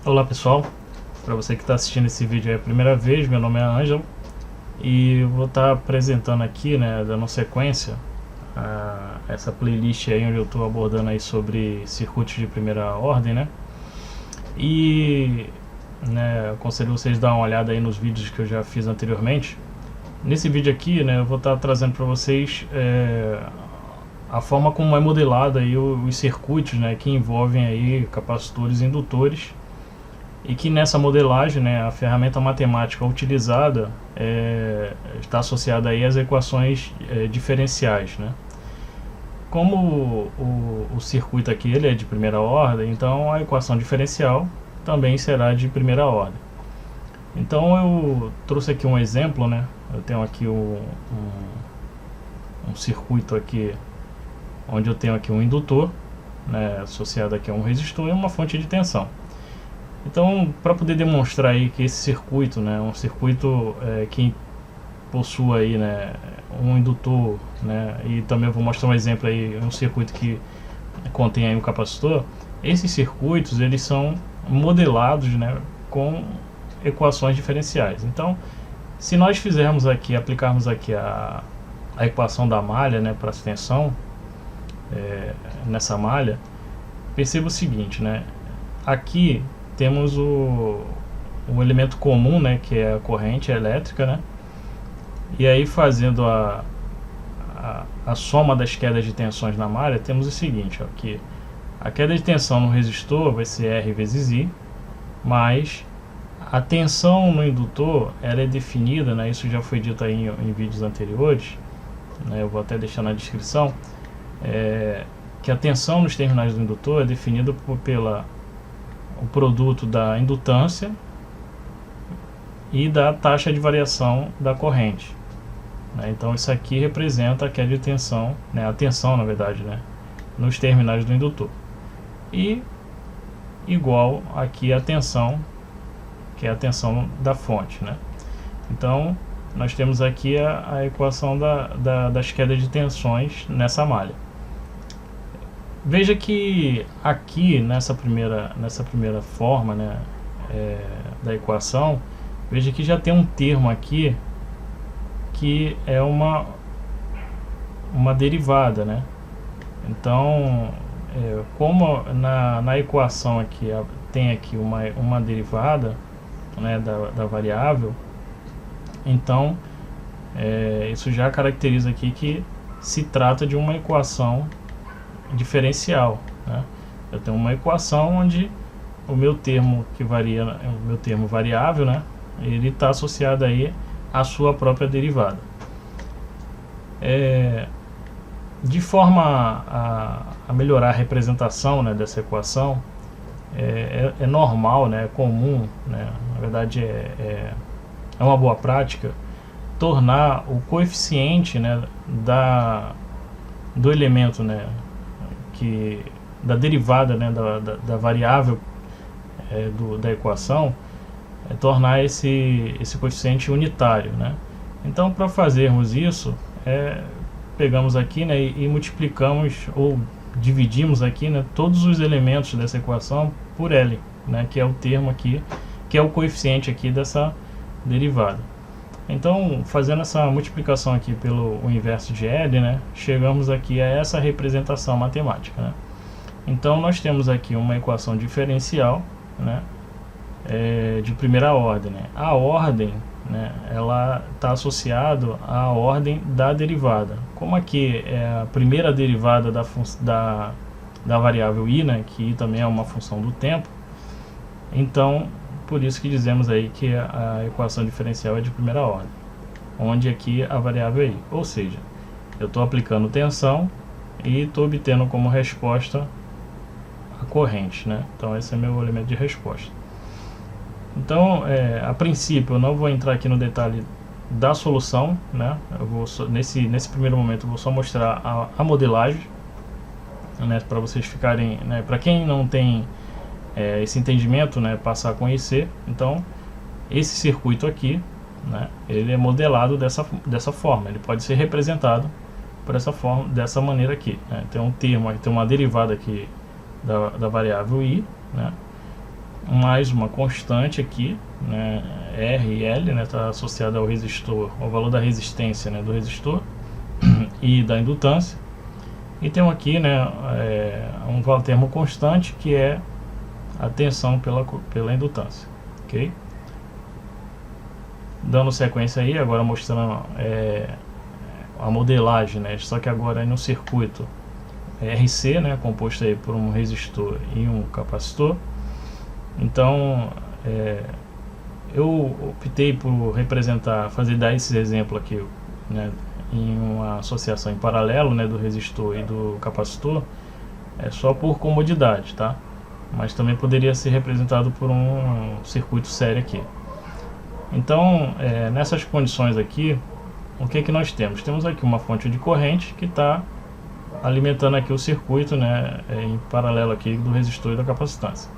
Olá pessoal, para você que está assistindo esse vídeo é a primeira vez, meu nome é Ângelo e eu vou estar apresentando aqui, dando sequência a essa playlist aí onde eu estou abordando aí sobre circuitos de primeira ordem, E aconselho vocês a dar uma olhada aí nos vídeos que eu já fiz anteriormente. Nesse vídeo aqui, eu vou estar trazendo para vocês a forma como é modelado aí os circuitos, que envolvem aí capacitores e indutores, e que nessa modelagem, a ferramenta matemática utilizada está associada aí às equações diferenciais, Como o circuito aqui ele é de primeira ordem, então a equação diferencial também será de primeira ordem. Então eu trouxe aqui um exemplo, Eu tenho aqui um circuito aqui onde eu tenho aqui um indutor, associado aqui a um resistor e uma fonte de tensão. Então, para poder demonstrar aí que esse circuito, um circuito que possua aí, um indutor, e também eu vou mostrar um exemplo aí, um circuito que contém aí um capacitor. Esses circuitos eles são modelados, com equações diferenciais. Então, se nós fizermos aqui, aplicarmos aqui a equação da malha, para a tensão nessa malha, perceba o seguinte, aqui temos o elemento comum, que é a corrente elétrica, e aí fazendo a soma das quedas de tensões na malha, temos o seguinte, que a queda de tensão no resistor vai ser R vezes I, mais a tensão no indutor, ela é definida, isso já foi dito aí em vídeos anteriores, eu vou até deixar na descrição, que a tensão nos terminais do indutor é definida pela o produto da indutância e da taxa de variação da corrente, Então isso aqui representa a queda de tensão, a tensão na verdade, nos terminais do indutor, e igual aqui a tensão, que é a tensão da fonte, Então nós temos aqui a equação das quedas de tensões nessa malha. Veja que aqui nessa primeira forma, da equação, veja que já tem um termo aqui que é uma derivada, Então, como na equação aqui tem aqui uma derivada, da variável, então isso já caracteriza aqui que se trata de uma equação diferencial, Eu tenho uma equação onde o meu termo que varia, o meu termo variável, ele está associado aí à sua própria derivada. De forma a melhorar a representação, dessa equação, é normal, é comum, na verdade é uma boa prática tornar o coeficiente, do elemento, da derivada, da variável da equação, tornar esse coeficiente unitário, Então, para fazermos isso, pegamos aqui, e multiplicamos ou dividimos aqui, todos os elementos dessa equação por L, que é o termo aqui, que é o coeficiente aqui dessa derivada. Então, fazendo essa multiplicação aqui pelo inverso de L, chegamos aqui a essa representação matemática, Então, nós temos aqui uma equação diferencial, de primeira ordem, A ordem, ela está associada à ordem da derivada. Como aqui é a primeira derivada da variável I, que I também é uma função do tempo, então por isso que dizemos aí que a equação diferencial é de primeira ordem, onde aqui a variável é I, ou seja, eu estou aplicando tensão e estou obtendo como resposta a corrente, Então esse é meu elemento de resposta. Então, a princípio eu não vou entrar aqui no detalhe da solução, Eu vou nesse primeiro momento eu vou só mostrar a modelagem, para vocês ficarem, para quem não tem esse entendimento, passar a conhecer. Então, esse circuito aqui, ele é modelado dessa forma, ele pode ser representado por essa forma, dessa maneira aqui, Tem um termo, tem uma derivada aqui da variável I, mais uma constante aqui, né, R e L, né, está associada ao resistor, ao valor da resistência, né, do resistor e da indutância. E temos aqui, né, um termo constante que é a tensão pela indutância, ok? Dando sequência aí, agora mostrando a modelagem, né, só que agora no circuito RC, né, composto aí por um resistor e um capacitor. Então eu optei por dar esse exemplo aqui, né, em uma associação em paralelo, né, do resistor e do capacitor, só por comodidade, tá? Mas também poderia ser representado por um circuito sério aqui. Então, nessas condições aqui, o que nós temos? Temos aqui uma fonte de corrente que está alimentando aqui o circuito, né, em paralelo aqui do resistor e da capacitância.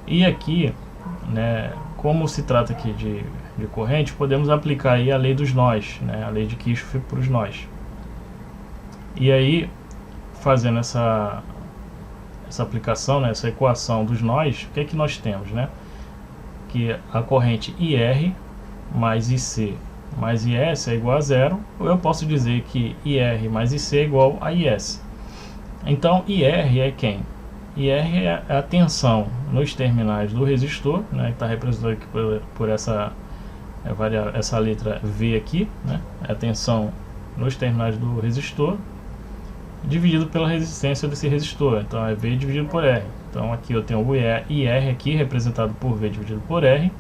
E aqui, né, como se trata aqui de corrente, podemos aplicar aí a lei dos nós, né, a lei de Kirchhoff para os nós. E aí, fazendo essa aplicação, né, essa equação dos nós, o que nós temos, né? Que a corrente IR mais IC mais IS é igual a zero, ou eu posso dizer que IR mais IC é igual a IS. Então, IR é quem? IR é a tensão nos terminais do resistor, né, que está representado aqui por essa letra V aqui, né, é a tensão nos terminais do resistor, dividido pela resistência desse resistor. Então é V dividido por R. Então aqui eu tenho o IR aqui, representado por V dividido por R,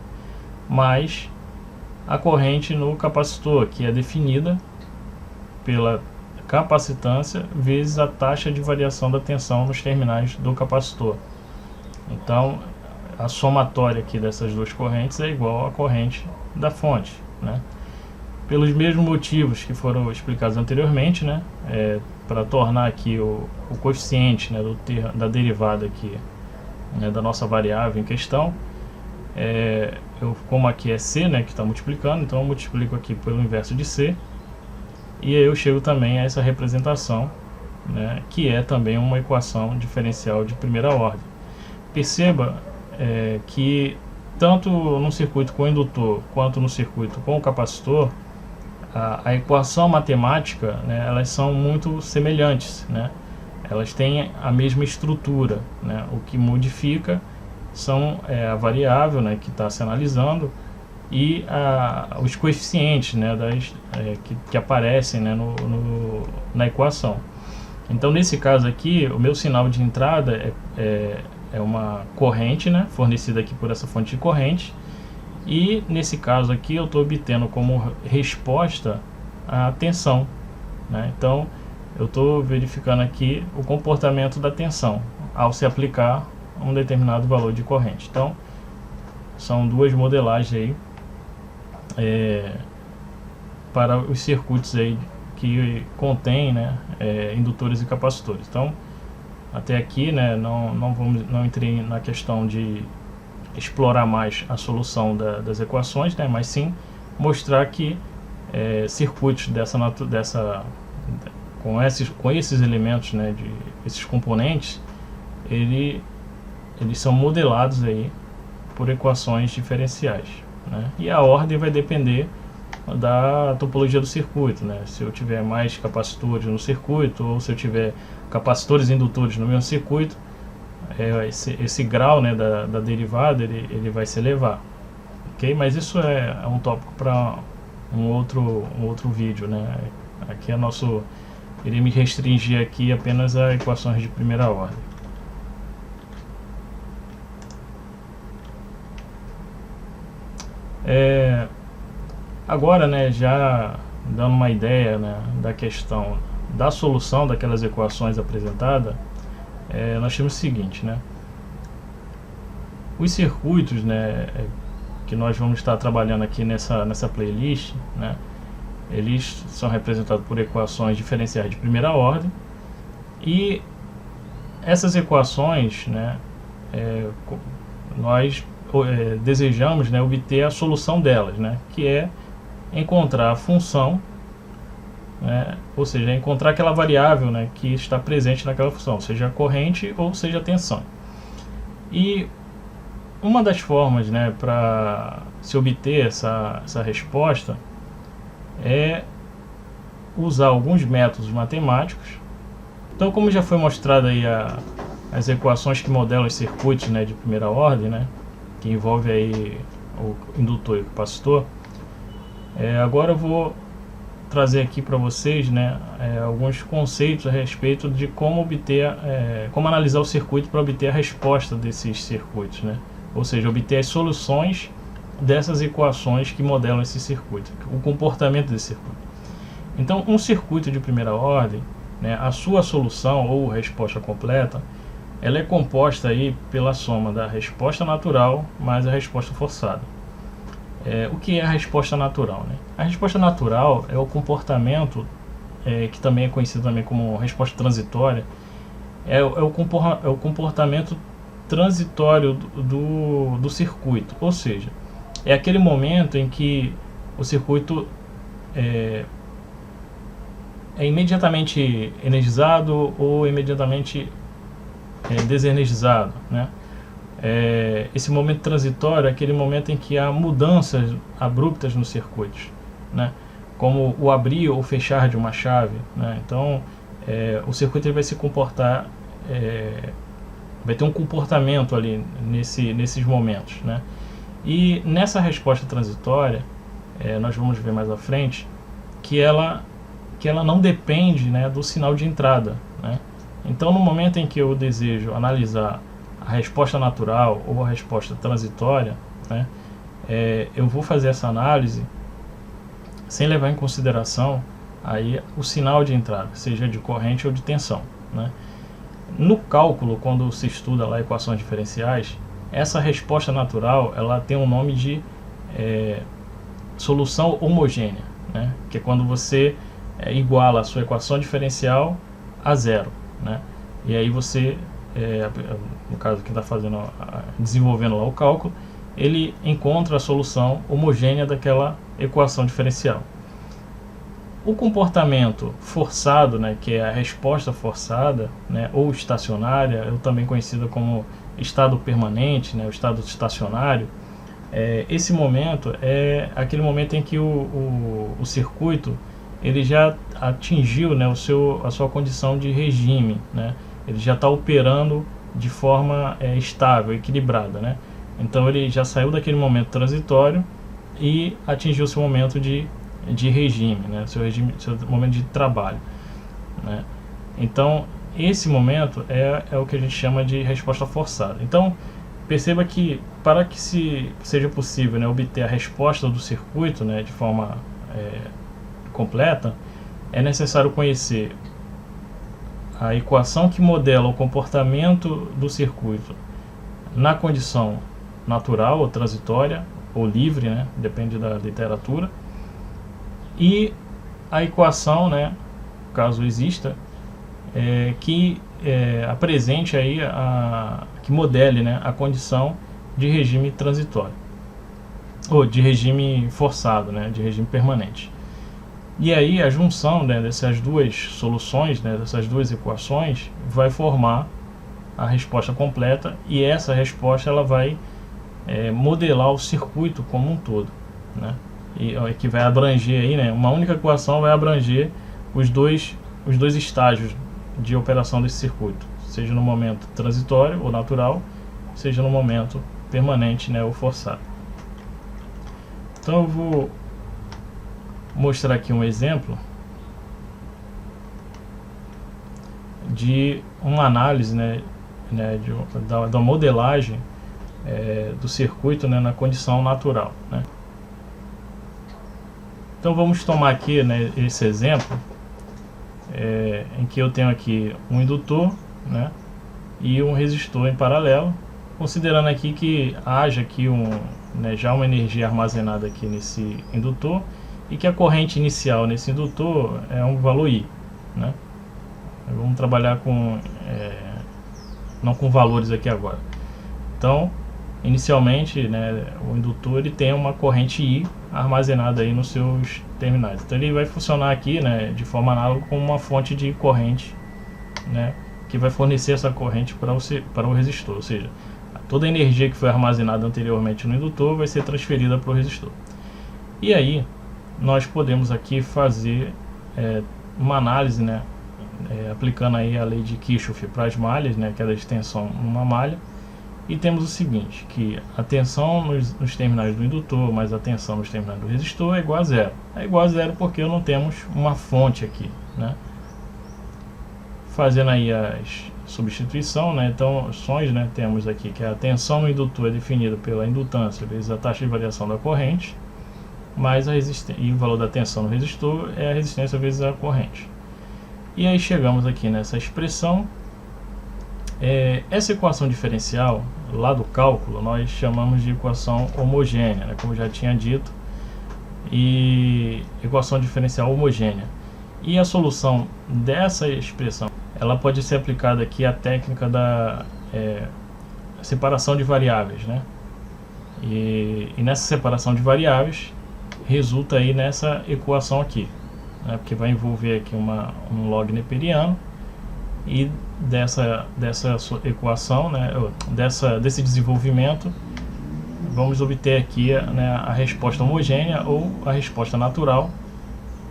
mais a corrente no capacitor, que é definida pela capacitância vezes a taxa de variação da tensão nos terminais do capacitor. Então a somatória aqui dessas duas correntes é igual à corrente da fonte, né? Pelos mesmos motivos que foram explicados anteriormente, né? Para tornar aqui o coeficiente, né, da derivada aqui, né, da nossa variável em questão, como aqui é C, né, que está multiplicando, então eu multiplico aqui pelo inverso de C, e aí eu chego também a essa representação, né, que é também uma equação diferencial de primeira ordem. Perceba que tanto no circuito com indutor quanto no circuito com o capacitor, a equação matemática, né, elas são muito semelhantes, né? Elas têm a mesma estrutura, né? O que modifica são a variável, né, que está se analisando, e os coeficientes, né, que aparecem, né, na equação. Então nesse caso aqui, o meu sinal de entrada é uma corrente, né, fornecida aqui por essa fonte de corrente. E nesse caso aqui eu estou obtendo como resposta a tensão, né? Então eu estou verificando aqui o comportamento da tensão ao se aplicar um determinado valor de corrente. Então são duas modelagens aí para os circuitos aí que contém, né, indutores e capacitores. Então até aqui, né, não entrei na questão de explorar mais a solução das equações, né, mas sim mostrar que circuitos com esses elementos, né, esses componentes, eles são modelados aí por equações diferenciais, né, e a ordem vai depender da topologia do circuito, né, se eu tiver mais capacitores no circuito ou se eu tiver capacitores e indutores no mesmo circuito, esse grau, né, da derivada ele vai se elevar, ok? Mas isso é um tópico para um outro vídeo, né? Aqui irei me restringir aqui apenas a equações de primeira ordem. Agora, né, já dando uma ideia, né, da questão da solução daquelas equações apresentadas, nós temos o seguinte, né? Os circuitos, né, que nós vamos estar trabalhando aqui nessa playlist, né, eles são representados por equações diferenciais de primeira ordem, e essas equações, né, nós desejamos, né, obter a solução delas, né, que é encontrar a função, né, ou seja, encontrar aquela variável, né, que está presente naquela função, seja a corrente ou seja a tensão. E uma das formas, né, para se obter essa resposta é usar alguns métodos matemáticos. Então, como já foi mostrado aí as equações que modelam os circuitos, né, de primeira ordem, né, que envolve aí o indutor e o capacitor, agora eu vou trazer aqui para vocês, né, alguns conceitos a respeito de como obter, como analisar o circuito para obter a resposta desses circuitos, né, ou seja, obter as soluções dessas equações que modelam esse circuito, o comportamento desse circuito. Então, um circuito de primeira ordem, né, a sua solução ou resposta completa, ela é composta aí pela soma da resposta natural mais a resposta forçada. O que é a resposta natural, né? A resposta natural é o comportamento, que também é conhecido também como resposta transitória, é o comportamento transitório do circuito, ou seja, é aquele momento em que o circuito é imediatamente energizado ou imediatamente desenergizado, né? Esse momento transitório é aquele momento em que há mudanças abruptas nos circuitos, né? Como o abrir ou fechar de uma chave, né? Então, o circuito ele vai se comportar, vai ter um comportamento ali nesses momentos, né? E nessa resposta transitória, nós vamos ver mais à frente que ela não depende, né, do sinal de entrada, né? Então, no momento em que eu desejo analisar a resposta natural ou a resposta transitória, né, eu vou fazer essa análise sem levar em consideração aí o sinal de entrada, seja de corrente ou de tensão, né? No cálculo, quando se estuda lá equações diferenciais, essa resposta natural ela tem um nome de solução homogênea, né, que é quando você iguala a sua equação diferencial a zero, né? E aí você, no caso que está desenvolvendo lá o cálculo, ele encontra a solução homogênea daquela equação diferencial. O comportamento forçado, né, que é a resposta forçada, né, ou estacionária, também conhecida como estado permanente, né, o estado estacionário, esse momento é aquele momento em que o circuito ele já atingiu, né, a sua condição de regime, né? Ele já está operando de forma estável, equilibrada, né? Então ele já saiu daquele momento transitório e atingiu seu momento de regime, né? Seu momento de trabalho, né? Então esse momento é o que a gente chama de resposta forçada. Então perceba que para que seja possível, né, obter a resposta do circuito, né, de forma completa, é necessário conhecer a equação que modela o comportamento do circuito na condição natural ou transitória ou livre, né, depende da literatura, e a equação, né, caso exista, que apresente aí que modele, né, a condição de regime transitório ou de regime forçado, né, de regime permanente. E aí a junção, né, dessas duas soluções, né, dessas duas equações, vai formar a resposta completa, e essa resposta ela vai modelar o circuito como um todo, né, e que vai abranger aí, né, uma única equação vai abranger os dois estágios de operação desse circuito, seja no momento transitório ou natural, seja no momento permanente, né, ou forçado. Então eu vou mostrar aqui um exemplo de uma análise, né, da modelagem do circuito, né, na condição natural, né. Então vamos tomar aqui, né, esse exemplo em que eu tenho aqui um indutor, né, e um resistor em paralelo, considerando aqui que haja aqui já uma energia armazenada aqui nesse indutor e que a corrente inicial nesse indutor é um valor I, né? Vamos trabalhar não com valores aqui agora. Então, inicialmente, né, o indutor ele tem uma corrente I armazenada aí nos seus terminais. Então ele vai funcionar aqui, né, de forma análoga com uma fonte de corrente, né, que vai fornecer essa corrente para o resistor. Ou seja, toda a energia que foi armazenada anteriormente no indutor vai ser transferida para o resistor. E aí nós podemos aqui fazer uma análise, né, aplicando aí a lei de Kirchhoff para as malhas, né, que é da extensão numa malha. E temos o seguinte, que a tensão nos terminais do indutor mais a tensão nos terminais do resistor é igual a zero. É igual a zero porque não temos uma fonte aqui, né? Fazendo aí a substituição, né? Então, opções, né? Temos aqui que a tensão no indutor é definida pela indutância vezes a taxa de variação da corrente, mais a resistência, e o valor da tensão no resistor é a resistência vezes a corrente. E aí chegamos aqui nessa expressão. Essa equação diferencial, lá do cálculo, nós chamamos de equação homogênea, né, como já tinha dito, e equação diferencial homogênea. E a solução dessa expressão, ela pode ser aplicada aqui à técnica da separação de variáveis, né? E nessa separação de variáveis, resulta aí nessa equação aqui, né, porque vai envolver aqui um log neperiano, e dessa equação, né, desse desenvolvimento, vamos obter aqui, né, a resposta homogênea ou a resposta natural,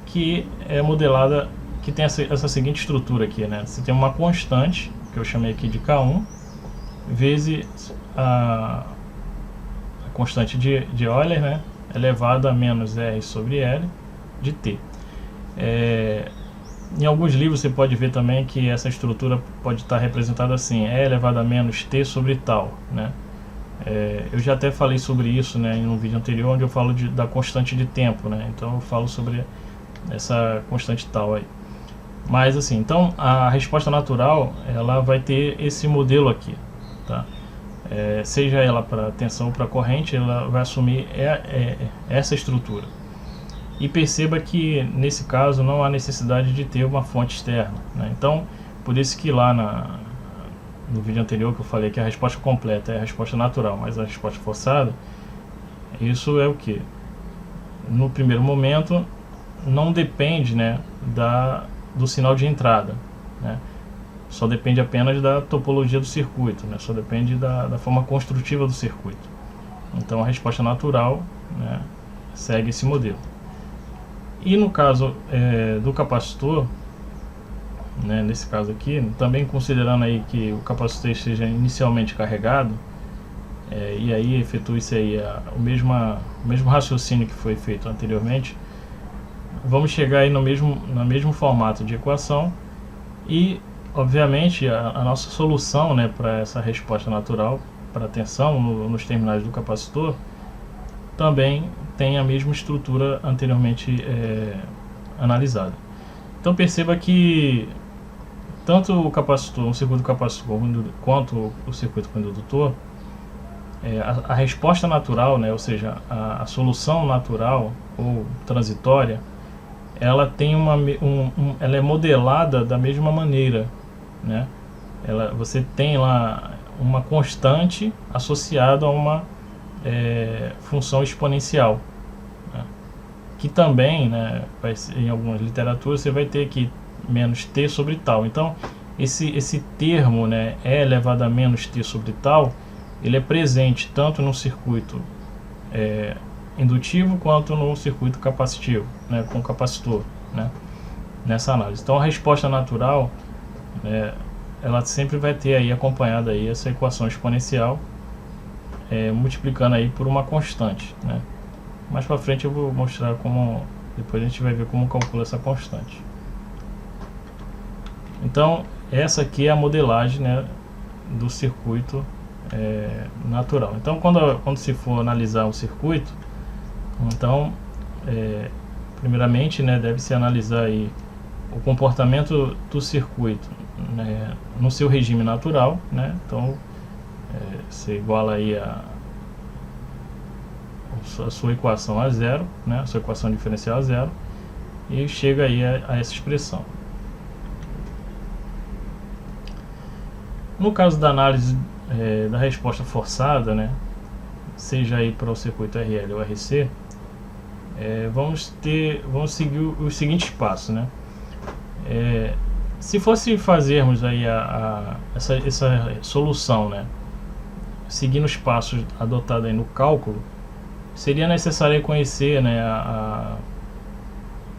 que é modelada, que tem essa seguinte estrutura aqui, né? Você tem uma constante, que eu chamei aqui de K1, vezes a constante de Euler, né, elevada a menos R sobre L de T. Em alguns livros você pode ver também que essa estrutura pode estar representada assim, E elevado a menos T sobre tal, né? Eu já até falei sobre isso, né, em um vídeo anterior, onde eu falo da constante de tempo, né? Então eu falo sobre essa constante tal aí. Mas assim, então a resposta natural, ela vai ter esse modelo aqui, tá? Seja ela para tensão ou para corrente, ela vai assumir essa estrutura. E perceba que nesse caso não há necessidade de ter uma fonte externa, né? Então, por isso que lá no vídeo anterior que eu falei que a resposta completa é a resposta natural, mas a resposta forçada, isso é o que? No primeiro momento, não depende, né, do sinal de entrada, né? Só depende apenas da topologia do circuito, né? Só depende da forma construtiva do circuito. Então a resposta natural, né, segue esse modelo. E no caso do capacitor, né, nesse caso aqui, também considerando aí que o capacitor esteja inicialmente carregado, e aí efetue-se aí o mesmo raciocínio que foi feito anteriormente, vamos chegar aí no mesmo formato de equação e, obviamente, a nossa solução, né, para essa resposta natural, para a tensão nos terminais do capacitor, também tem a mesma estrutura anteriormente analisada. Então perceba que tanto o capacitor, o circuito capacitor, quanto o circuito condutor, a resposta natural, né, ou seja, a solução natural ou transitória, ela tem ela é modelada da mesma maneira, né? Você tem lá uma constante associada a uma função exponencial, né? Que também, né, em algumas literaturas você vai ter aqui menos t sobre tal. Então esse termo, né, E elevado a menos t sobre tal, ele é presente tanto no circuito indutivo quanto no circuito capacitivo, né, com capacitor, né, nessa análise. Então a resposta natural, ela sempre vai ter aí acompanhada aí essa equação exponencial, multiplicando aí por uma constante, né. Mais para frente eu vou mostrar como, depois a gente vai ver como calcula essa constante. Então essa aqui é a modelagem, né, do circuito natural. Então quando se for analisar um circuito, então primeiramente, né, deve-se analisar aí o comportamento do circuito, né, no seu regime natural, né. Então você iguala aí a sua equação a zero, né, a sua equação diferencial a zero, e chega aí a essa expressão. No caso da análise da resposta forçada, né, seja aí para o circuito RL ou RC, vamos seguir os seguintes passos, né. Se fosse fazermos aí essa solução, né, seguindo os passos adotados aí no cálculo, seria necessário conhecer, né,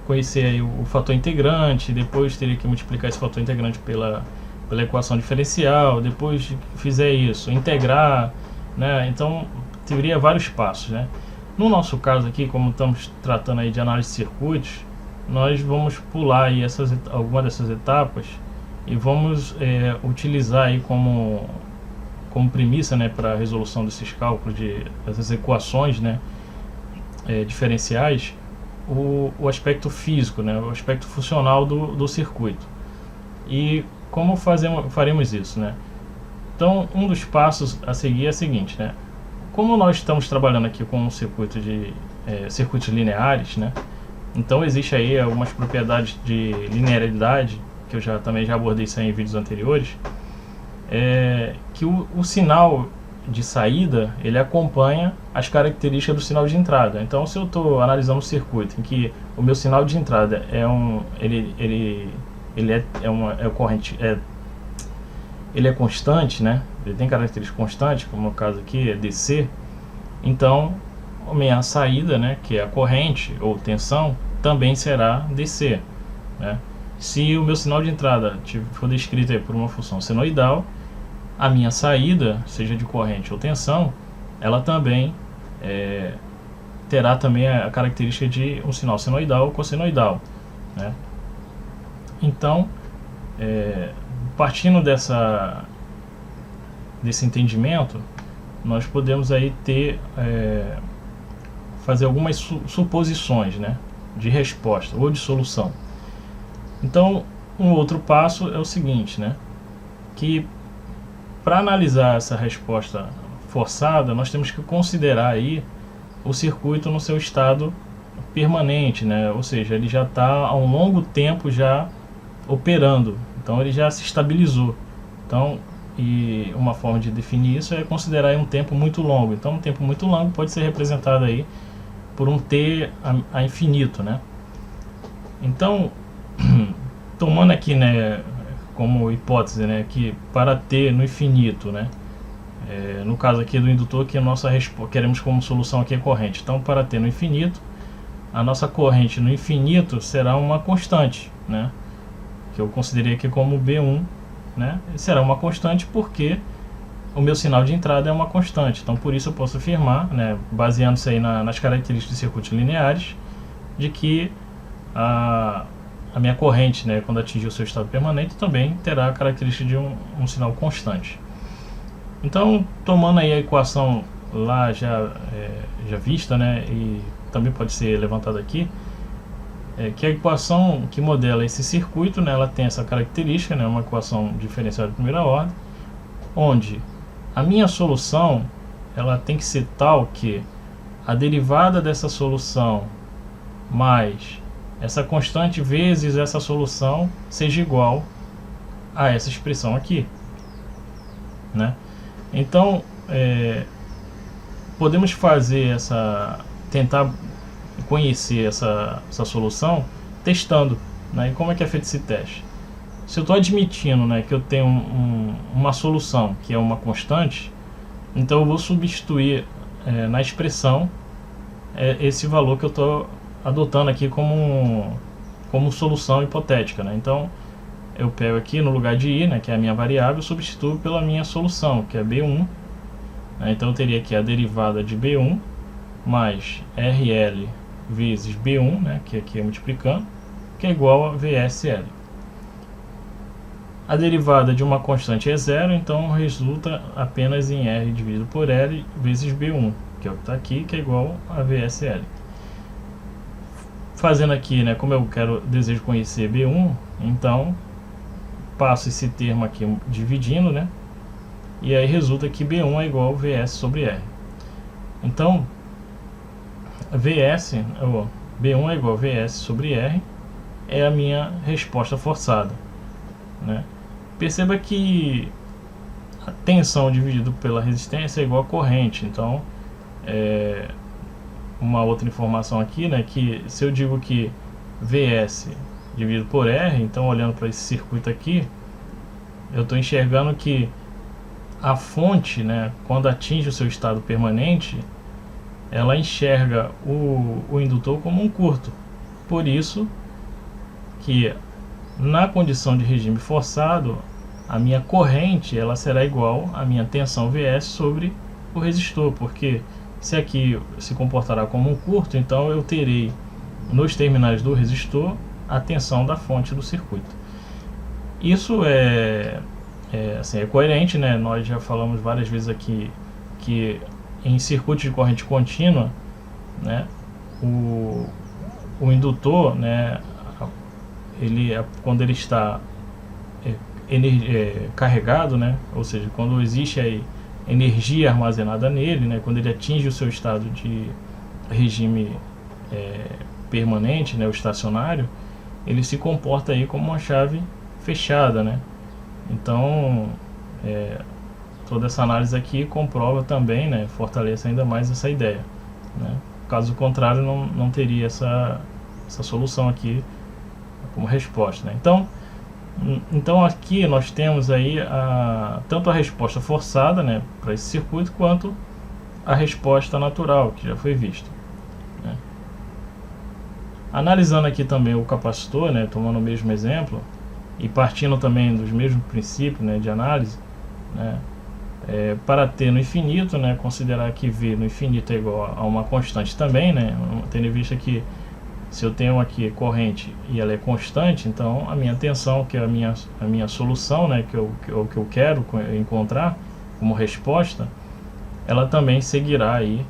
conhecer aí o fator integrante, depois teria que multiplicar esse fator integrante pela equação diferencial, depois que fizer isso, integrar, né, então teria vários passos, né. No nosso caso aqui, como estamos tratando aí de análise de circuitos, nós vamos pular aí algumas dessas etapas e vamos utilizar aí como premissa, né, para a resolução desses cálculos, dessas equações, né, diferenciais, o aspecto físico, né, o aspecto funcional do circuito. E como faremos isso, né? Então, um dos passos a seguir é o seguinte, né? Como nós estamos trabalhando aqui com um circuito de circuitos lineares, né? Então existe aí algumas propriedades de linearidade, que eu também já abordei isso aí em vídeos anteriores, que o sinal de saída, ele acompanha as características do sinal de entrada. Então, se eu estou analisando um circuito em que o meu sinal de entrada ele é constante, né? Ele tem características constantes, como no caso aqui é DC. Então, a minha saída, né, que é a corrente ou tensão, também será DC, né? Se o meu sinal de entrada for descrito aí por uma função senoidal, a minha saída, seja de corrente ou tensão, ela também terá também a característica de um sinal senoidal ou cossenoidal, né? Então, partindo desse entendimento, nós podemos aí fazer algumas suposições, né, de resposta ou de solução. Então, um outro passo é o seguinte, né, que para analisar essa resposta forçada, nós temos que considerar aí o circuito no seu estado permanente, né, ou seja, ele já está há um longo tempo já operando, então ele já se estabilizou. Então, e uma forma de definir isso é considerar um tempo muito longo. Então, um tempo muito longo pode ser representado aí por um t a infinito, né? Então, tomando aqui, né, como hipótese, né, que para t no infinito, né, no caso aqui do indutor, que a nossa queremos como solução aqui a corrente. Então, para t no infinito, a nossa corrente no infinito será uma constante, né, que eu considerei aqui como B1, né, será uma constante porque o meu sinal de entrada é uma constante. Então, por isso eu posso afirmar, né, baseando-se aí nas características de circuitos lineares, de que a minha corrente, né, quando atingir o seu estado permanente, também terá a característica de um sinal constante. Então, tomando aí a equação lá já vista, né, e também pode ser levantada aqui, que a equação que modela esse circuito, né, ela tem essa característica, né, uma equação diferencial de primeira ordem, onde a minha solução ela tem que ser tal que a derivada dessa solução mais essa constante vezes essa solução seja igual a essa expressão aqui, né? Então, podemos fazer tentar conhecer essa solução testando, né? E como é que é feito esse teste? Se eu estou admitindo, né, que eu tenho uma solução que é uma constante, então eu vou substituir na expressão esse valor que eu estou adotando aqui como solução hipotética, né? Então eu pego aqui no lugar de i, né, que é a minha variável, substituo pela minha solução, que é B1, né? Então eu teria aqui a derivada de B1 mais RL vezes B1, né, que aqui é multiplicando, que é igual a VSL. A derivada de uma constante é zero, então resulta apenas em R dividido por L vezes B1, que é o que está aqui, que é igual a VSL. Fazendo aqui, né, como eu desejo conhecer B1, então passo esse termo aqui dividindo, né, e aí resulta que B1 é igual a VS sobre R. Então, B1 é igual a VS sobre R, é a minha resposta forçada, né? Perceba que a tensão dividido pela resistência é igual a corrente. Então, uma outra informação aqui, né, que se eu digo que VS dividido por R, então olhando para esse circuito aqui, eu estou enxergando que a fonte, né, quando atinge o seu estado permanente, ela enxerga o indutor como um curto. Por isso que na condição de regime forçado, a minha corrente ela será igual à minha tensão Vs sobre o resistor, porque se aqui se comportará como um curto, então eu terei nos terminais do resistor a tensão da fonte do circuito. Isso assim, é coerente, né? Nós já falamos várias vezes aqui que em circuito de corrente contínua, né, o indutor, né, quando ele está carregado, né, ou seja, quando existe aí energia armazenada nele, né, quando ele atinge o seu estado de regime permanente, né, o estacionário, ele se comporta aí como uma chave fechada, né? Então toda essa análise aqui comprova também, né, fortalece ainda mais essa ideia, né? Caso contrário, não teria essa solução aqui como resposta, né? Então aqui nós temos aí tanto a resposta forçada, né, para esse circuito, quanto a resposta natural, que já foi vista, né? Analisando aqui também o capacitor, né, tomando o mesmo exemplo e partindo também dos mesmos princípios, né, de análise, né, para T no infinito, né, considerar que V no infinito é igual a uma constante também, né, tendo em vista que se eu tenho aqui corrente e ela é constante, então a minha tensão, que é a minha solução, né, que eu quero encontrar como resposta, ela também seguirá aí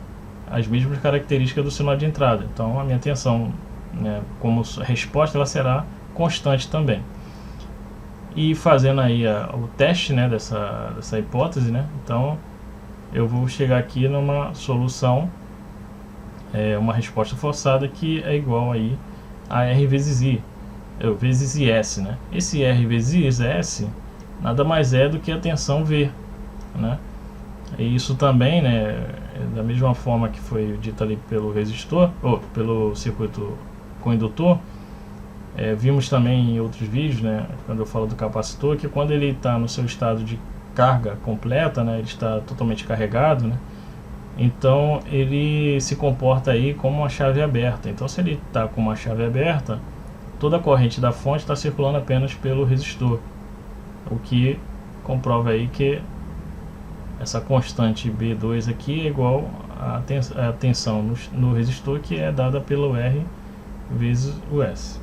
as mesmas características do sinal de entrada. Então a minha tensão, né, como resposta, ela será constante também. E fazendo aí o teste, né, dessa hipótese, né, então eu vou chegar aqui numa solução, uma resposta forçada que é igual aí a R vezes I, vezes IS, né? Esse R vezes S nada mais é do que a tensão V, né? E isso também, né, da mesma forma que foi dito ali pelo resistor, ou pelo circuito com indutor, vimos também em outros vídeos, né, quando eu falo do capacitor, que quando ele está no seu estado de carga completa, né, ele está totalmente carregado, né, então ele se comporta aí como uma chave aberta. Então se ele está com uma chave aberta, toda a corrente da fonte está circulando apenas pelo resistor, o que comprova aí que essa constante B2 aqui é igual à tensão no resistor, que é dada pelo R vezes o S.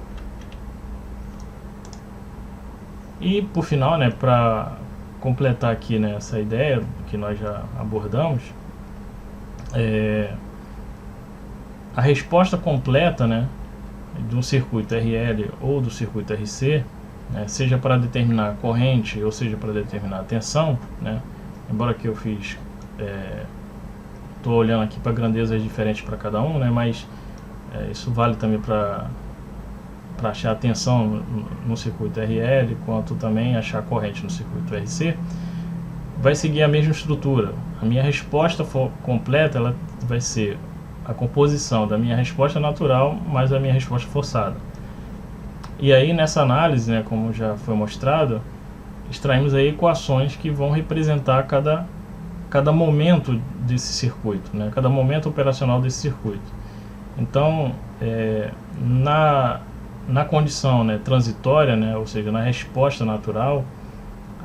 E por final, né, para completar aqui, né, essa ideia que nós já abordamos, a resposta completa, né, de um circuito RL ou do circuito RC, né, seja para determinar a corrente ou seja para determinar a tensão, né, embora que eu estou olhando aqui para grandezas diferentes para cada um, né, mas isso vale também para achar a tensão no circuito RL, quanto também achar a corrente no circuito RC, vai seguir a mesma estrutura. A minha resposta completa, ela vai ser a composição da minha resposta natural mais a minha resposta forçada. E aí nessa análise, né, como já foi mostrado, extraímos aí equações que vão representar cada momento desse circuito, né, cada momento operacional desse circuito. Então, na condição, né, transitória, né, ou seja, na resposta natural,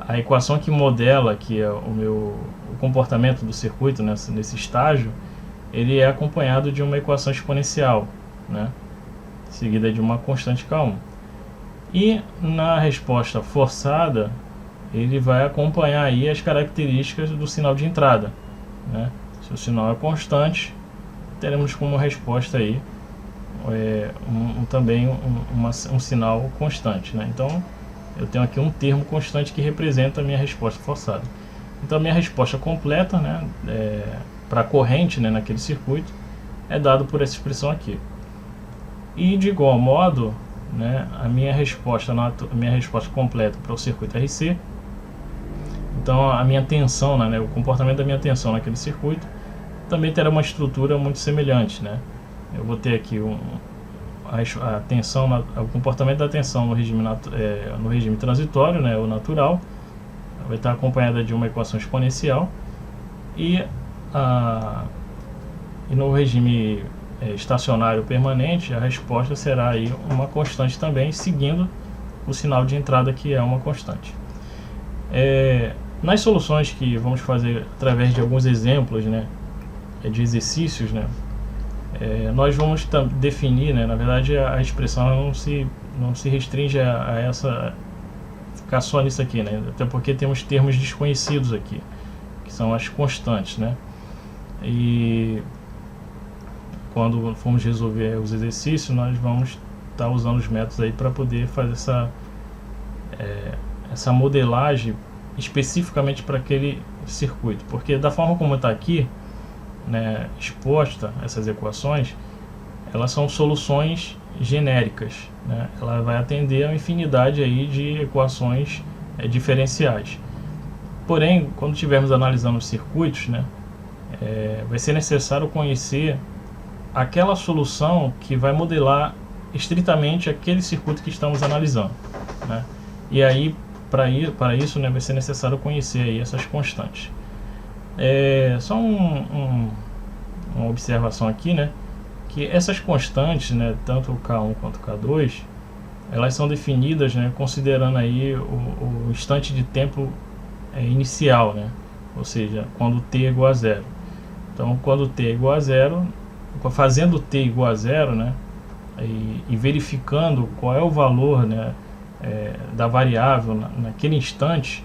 a equação que modela que é o comportamento do circuito nesse estágio, ele é acompanhado de uma equação exponencial, né, seguida de uma constante K1. E na resposta forçada, ele vai acompanhar aí as características do sinal de entrada, né? Se o sinal é constante, teremos como resposta aí também um sinal constante, né? Então eu tenho aqui um termo constante que representa a minha resposta forçada. Então a minha resposta completa, né, para a corrente, né, naquele circuito é dado por essa expressão aqui. E de igual modo, né, a minha resposta completa para o circuito RC, então a minha tensão, né, o comportamento da minha tensão naquele circuito também terá uma estrutura muito semelhante, né? Eu vou ter aqui a tensão, o comportamento da tensão no regime transitório, né, o natural, vai estar acompanhada de uma equação exponencial, e no regime estacionário permanente, a resposta será aí uma constante também, seguindo o sinal de entrada, que é uma constante. Nas soluções que vamos fazer através de alguns exemplos, né, de exercícios, né, nós vamos definir, né, na verdade a expressão não se restringe a essa, ficar só nisso aqui, né, até porque temos termos desconhecidos aqui, que são as constantes, né, e quando formos resolver os exercícios, nós vamos estar usando os métodos aí para poder fazer essa modelagem especificamente para aquele circuito, porque da forma como está aqui, né, exposta essas equações, elas são soluções genéricas, né? Ela vai atender a uma infinidade aí de equações diferenciais. Porém, quando estivermos analisando os circuitos, né, vai ser necessário conhecer aquela solução que vai modelar estritamente aquele circuito que estamos analisando, né? E aí, para isso, né, vai ser necessário conhecer aí essas constantes. Só uma observação aqui, né, que essas constantes, né, tanto o K1 quanto o K2, elas são definidas, né, considerando aí o instante de tempo inicial, né, ou seja, quando t é igual a zero. Então, quando t é igual a zero, fazendo t igual a zero, né, e verificando qual é o valor, né, da variável naquele instante,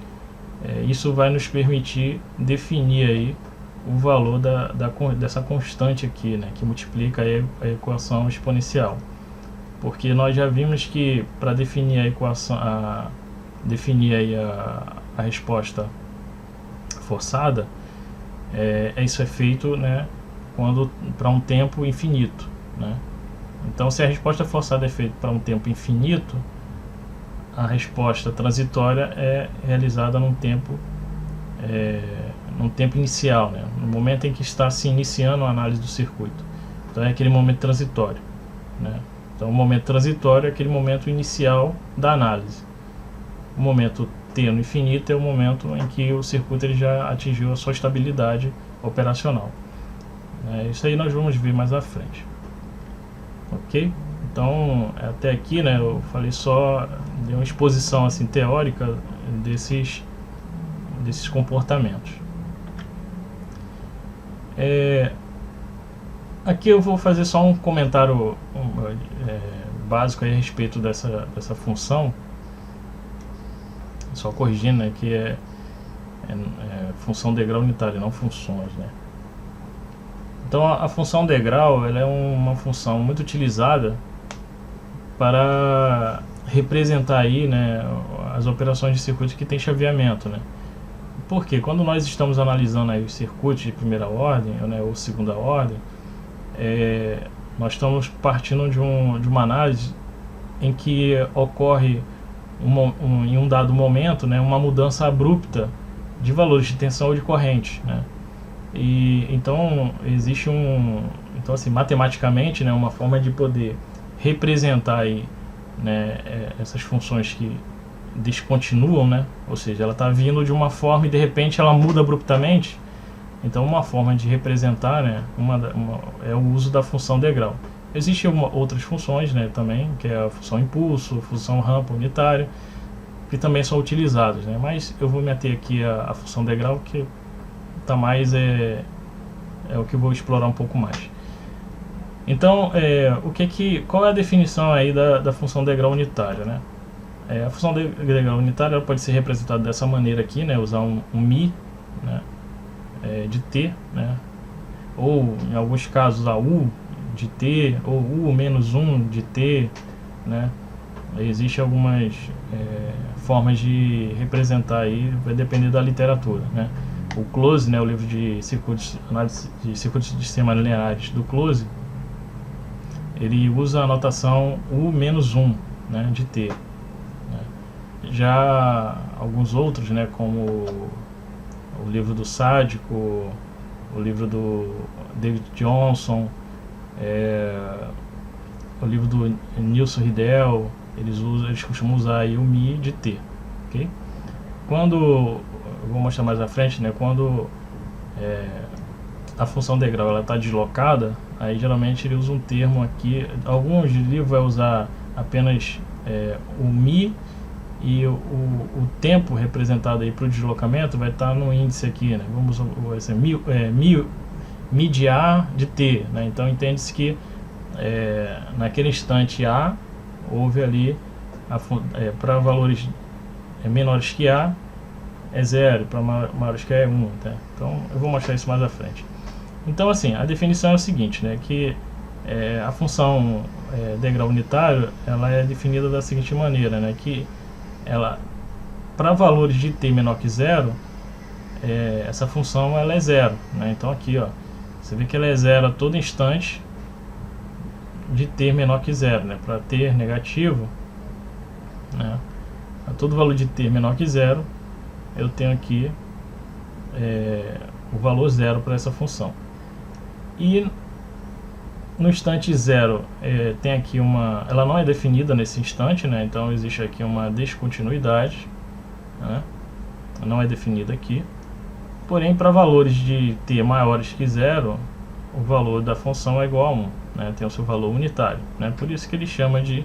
isso vai nos permitir definir aí o valor dessa constante aqui, né, que multiplica a equação exponencial. Porque nós já vimos que para definir a equação, definir aí a resposta forçada, isso é feito, né, para um tempo infinito, né? Então, se a resposta forçada é feita para um tempo infinito, a resposta transitória é realizada num tempo inicial, né? No momento em que está se iniciando a análise do circuito. Então é aquele momento transitório, né? Então o momento transitório é aquele momento inicial da análise. O momento t no infinito é o momento em que o circuito ele já atingiu a sua estabilidade operacional. Isso aí nós vamos ver mais à frente. Ok? Então, até aqui, né, eu falei só de uma exposição assim, teórica desses comportamentos. Aqui eu vou fazer só um comentário básico aí a respeito dessa função, só corrigindo, né, que é função degrau unitária, não funções, né. Então a função degrau ela é uma função muito utilizada para representar aí, né, as operações de circuito que tem chaveamento, né. Porque quando nós estamos analisando aí os circuitos de primeira ordem, né, ou segunda ordem, nós estamos partindo de uma análise em que ocorre em um dado momento, né, uma mudança abrupta de valores de tensão ou de corrente, né. E então existe então assim, matematicamente, né, uma forma de poder representar aí, né, essas funções que descontinuam, né, ou seja, ela está vindo de uma forma e de repente ela muda abruptamente. Então uma forma de representar, né, é o uso da função degrau. Existem outras funções, né, também, que é a função impulso, a função rampa unitária, que também são utilizadas, né, mas eu vou meter aqui a função degrau, que tá mais o que eu vou explorar um pouco mais. Então, qual é a definição aí da função degrau unitária, né? A função degrau unitária ela pode ser representada dessa maneira aqui, né? Usar um mi, né, de t, né? Ou em alguns casos a u de t, ou u menos 1 de t, né? Existem algumas formas de representar aí, vai depender da literatura, né? O Close, né, o livro de análise de circuitos de sistemas lineares do Close, ele usa a notação U menos 1, né, de T, né. Já alguns outros, né, como o livro do Sádico, o livro do David Johnson, o livro do Nilson Riddell, eles costumam usar aí o Mi de T, ok? Quando eu vou mostrar mais à frente, né, quando a função degrau está deslocada, aí geralmente ele usa um termo aqui, alguns livros vai usar apenas o mi, e o tempo representado aí para o deslocamento vai estar no índice aqui, né? Vamos assim, mi de A de T, né? Então entende-se que naquele instante A houve ali para valores menores que A é 0, para maiores que A é 1, tá? Então eu vou mostrar isso mais à frente. Então assim, a definição é o seguinte, né, que a função degrau unitário ela é definida da seguinte maneira, né, que ela, para valores de t menor que 0, essa função ela é 0, né? Então aqui, ó, você vê que ela é 0 a todo instante de t menor que 0, né? Para t negativo, né, a todo valor de t menor que 0, eu tenho aqui o valor 0 para essa função. E no instante 0 tem aqui ela não é definida nesse instante, né? Então existe aqui uma descontinuidade, né? Não é definida aqui. Porém, para valores de t maiores que 0, o valor da função é igual a 1, né? Tem o seu valor unitário, né? Por isso que ele chama de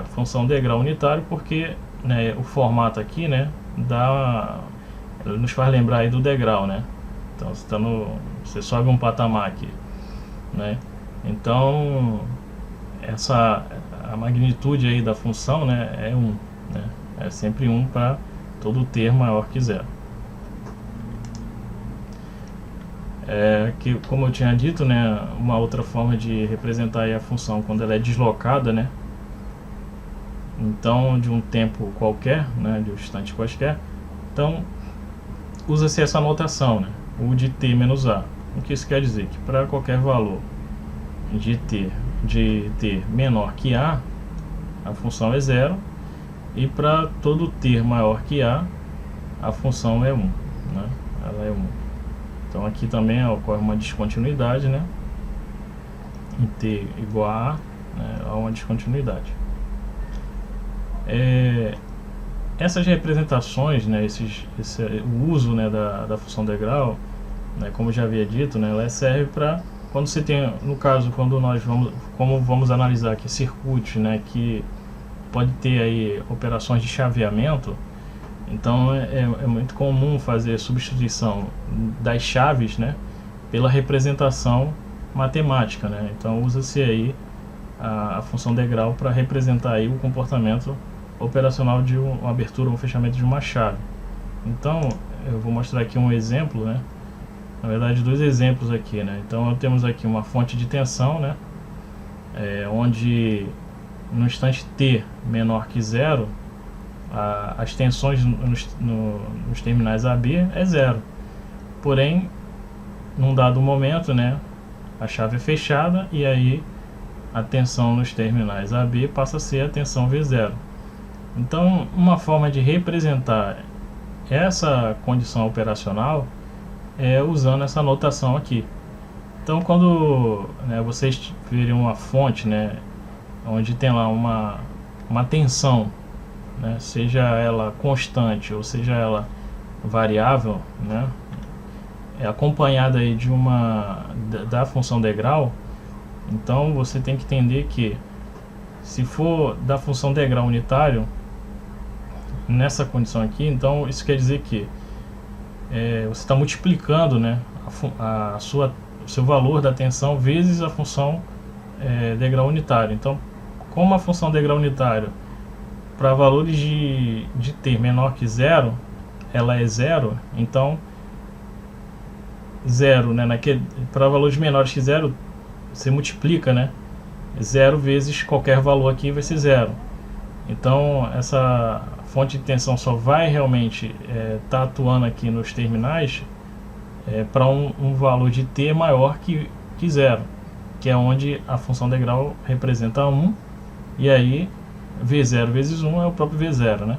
função degrau unitário, porque, né, o formato aqui, né, nos faz lembrar aí do degrau, né? Então você sobe um patamar aqui, né? Então a magnitude aí da função, né, é 1, né? É sempre 1 para todo t maior que 0. Que, como eu tinha dito, né, uma outra forma de representar aí a função quando ela é deslocada, né, então de um tempo qualquer, né, de um instante quaisquer, então usa-se essa notação, né, o de t menos a. O que isso quer dizer? Que para qualquer valor de t menor que a função é 0, e para todo t maior que a função é 1, né? Ela é 1. Então aqui também ocorre uma descontinuidade, né? Em t igual a, né, há uma descontinuidade. Essas representações, né, o uso, né, da função degrau, né, como eu já havia dito, né, ela serve para quando você tem, no caso, quando nós vamos analisar aqui circuitos, né, que pode ter aí operações de chaveamento. Então é muito comum fazer substituição das chaves, né, pela representação matemática, né? Então usa-se aí a função degrau para representar aí o comportamento operacional de uma abertura ou um fechamento de uma chave. Então eu vou mostrar aqui um exemplo, né? Na verdade, dois exemplos aqui, né? Então temos aqui uma fonte de tensão, né, onde no instante t menor que 0, as tensões nos terminais AB é 0. Porém, num dado momento, né, a chave é fechada e aí a tensão nos terminais AB passa a ser a tensão V0. Então, uma forma de representar essa condição operacional é usando essa notação aqui. Então, quando, né, vocês verem uma fonte, né, onde tem lá uma tensão, né, seja ela constante ou seja ela variável, né, acompanhada aí da função degrau, então você tem que entender que se for da função degrau unitário nessa condição aqui, então isso quer dizer que você está multiplicando, né, o seu valor da tensão vezes a função degrau unitário. Então, como a função degrau unitário para valores de t menor que 0, ela é 0, então 0, né, para valores menores que 0, você multiplica, né, 0 vezes qualquer valor aqui vai ser 0. Então essa fonte de tensão só vai realmente estar atuando aqui nos terminais para um valor de t maior que 0, que é onde a função degrau representa 1, e aí V0 vezes 1 é o próprio V0, né?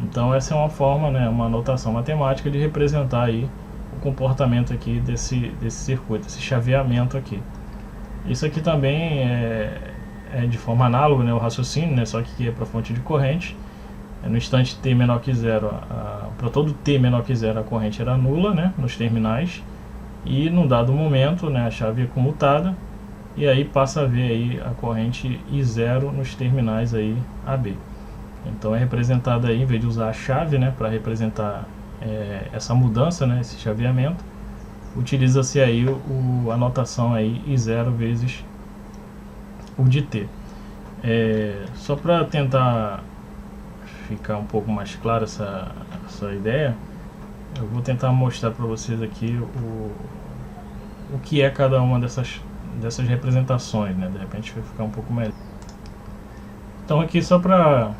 Então essa é uma forma, né, uma notação matemática de representar aí o comportamento aqui desse circuito, esse chaveamento aqui. Isso aqui também é de forma análoga, né, o raciocínio, né, só que aqui é para fonte de corrente. no instante t menor que zero, para todo t menor que zero a corrente era nula, né, nos terminais, e num dado momento, né, a chave é comutada, e aí passa a haver aí a corrente I0 nos terminais aí AB. Então é representada aí, em vez de usar a chave, né, para representar essa mudança, né, esse chaveamento, utiliza-se aí a notação aí I0 vezes o de t. Só para tentar ficar um pouco mais clara essa ideia, eu vou tentar mostrar para vocês aqui o que é cada uma dessas representações, né? De repente vai ficar um pouco melhor. Então aqui só para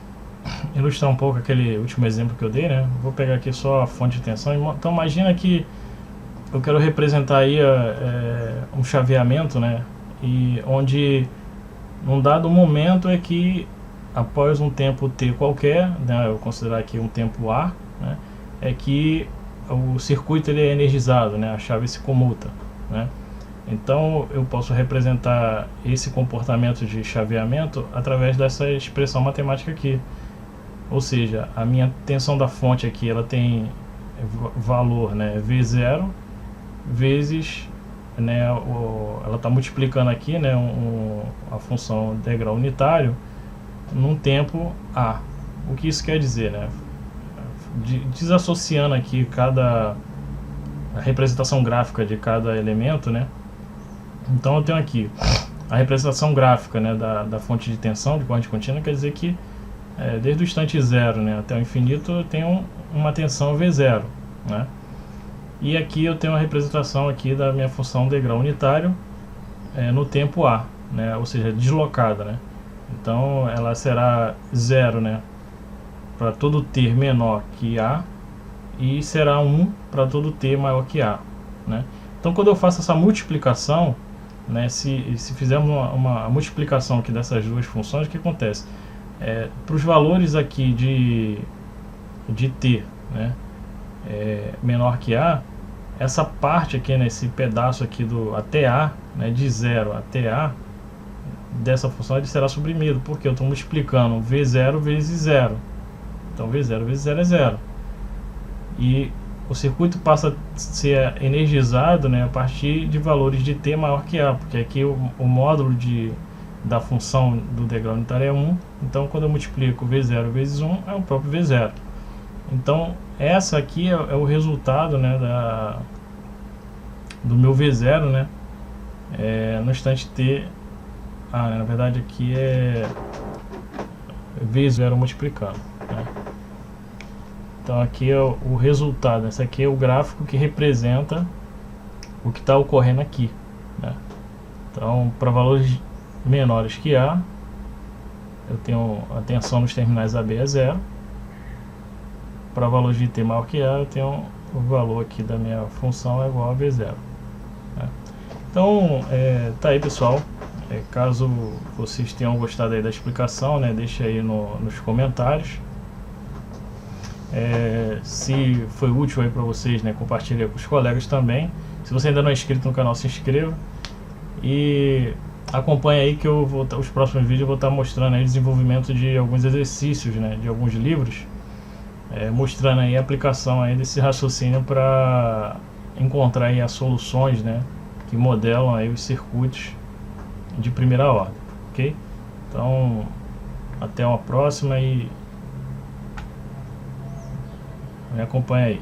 ilustrar um pouco aquele último exemplo que eu dei, né? Vou pegar aqui só a fonte de tensão. Então imagina que eu quero representar aí um chaveamento, né? E onde num dado momento é que após um tempo t qualquer, né, eu considerar aqui um tempo a, né, é que o circuito ele é energizado, né, a chave se comuta, né. Então eu posso representar esse comportamento de chaveamento através dessa expressão matemática aqui. Ou seja, a minha tensão da fonte aqui ela tem valor, né, V0 vezes, né, ela está multiplicando aqui, né, a função degrau unitário num tempo A. O que isso quer dizer, né? Desassociando aqui a representação gráfica de cada elemento, né? Então eu tenho aqui a representação gráfica, né, da fonte de tensão de corrente contínua, quer dizer que desde o instante zero, né, até o infinito eu tenho uma tensão V0, né? E aqui eu tenho a representação aqui da minha função degrau unitário no tempo A, né? Ou seja, deslocada, né? Então ela será 0, né, para todo t menor que A, e será 1 para todo t maior que A, né? Então quando eu faço essa multiplicação, né, se fizermos uma multiplicação aqui dessas duas funções, o que acontece? Para os valores aqui de t, né, menor que A, essa parte aqui, nesse pedaço aqui do até A, né, de 0 até A, dessa função ele será suprimido, porque eu estou multiplicando V0 vezes 0. Então V0 vezes 0 é 0. E o circuito passa a ser energizado, né, a partir de valores de t maior que A, porque aqui o módulo da função do degrau unitário é 1. Então quando eu multiplico V0 vezes 1 é o próprio V0. Então essa aqui é o resultado, né, do meu V0, né, no instante t. Na verdade aqui é V0 multiplicando, né? Então aqui é o resultado. Esse aqui é o gráfico que representa o que está ocorrendo aqui, né? Então para valores menores que A, eu tenho a tensão nos terminais AB é 0. Para valores de t maior que A, eu tenho o valor aqui da minha função é igual a V0, né? Então tá aí, pessoal. Caso vocês tenham gostado aí da explicação, né, deixe aí nos comentários. Se foi útil aí para vocês, né, compartilhe com os colegas também. Se você ainda não é inscrito no canal, se inscreva e acompanhe aí que os próximos vídeos eu vou estar mostrando aí o desenvolvimento de alguns exercícios, né, de alguns livros, mostrando aí a aplicação aí desse raciocínio para encontrar aí as soluções, né, que modelam aí os circuitos de primeira ordem, ok? Então, até uma próxima e me acompanha aí.